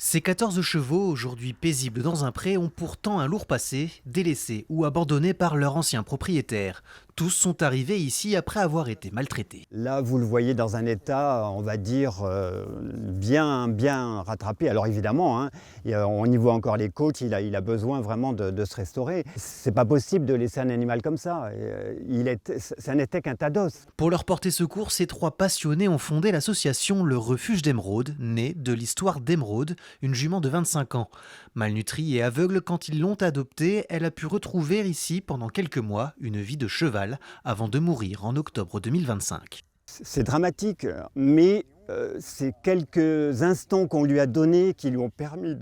Ces 14 chevaux, aujourd'hui paisibles dans un pré, ont pourtant un lourd passé, délaissés ou abandonnés par leur ancien propriétaire. Tous sont arrivés ici après avoir été maltraités. Là, vous le voyez dans un état, on va dire, bien rattrapé. Alors évidemment, hein, on y voit encore les côtes, il a besoin vraiment de se restaurer. C'est pas possible de laisser un animal comme ça. Ça n'était qu'un tas d'os. Pour leur porter secours, ces trois passionnés ont fondé l'association Le Refuge d'Émeraude, née de l'histoire d'Émeraude, une jument de 25 ans. Malnutrie et aveugle quand ils l'ont adoptée, elle a pu retrouver ici pendant quelques mois une vie de cheval avant de mourir en octobre 2025. C'est dramatique, mais c'est quelques instants qu'on lui a donnés qui lui ont permis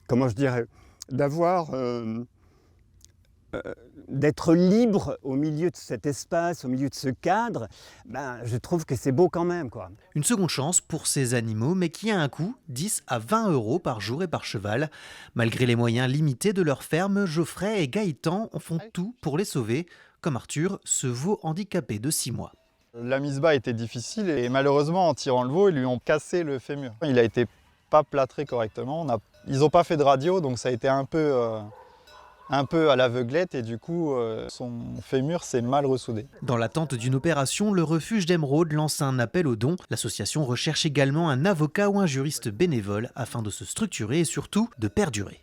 comment je dirais, d'avoir d'être libre au milieu de cet espace, au milieu de ce cadre. Je trouve que c'est beau quand même, quoi. Une seconde chance pour ces animaux, mais qui a un coût, 10 à 20 euros par jour et par cheval. Malgré les moyens limités de leur ferme, Geoffrey et Gaëtan font tout pour les sauver, comme Arthur, ce veau handicapé de 6 mois. La mise bas était difficile et malheureusement en tirant le veau, ils lui ont cassé le fémur. Il a été pas plâtré correctement. Ils n'ont pas fait de radio, donc ça a été un peu à l'aveuglette et du coup son fémur s'est mal ressoudé. Dans l'attente d'une opération, le refuge d'Émeraude lance un appel aux dons. L'association recherche également un avocat ou un juriste bénévole afin de se structurer et surtout de perdurer.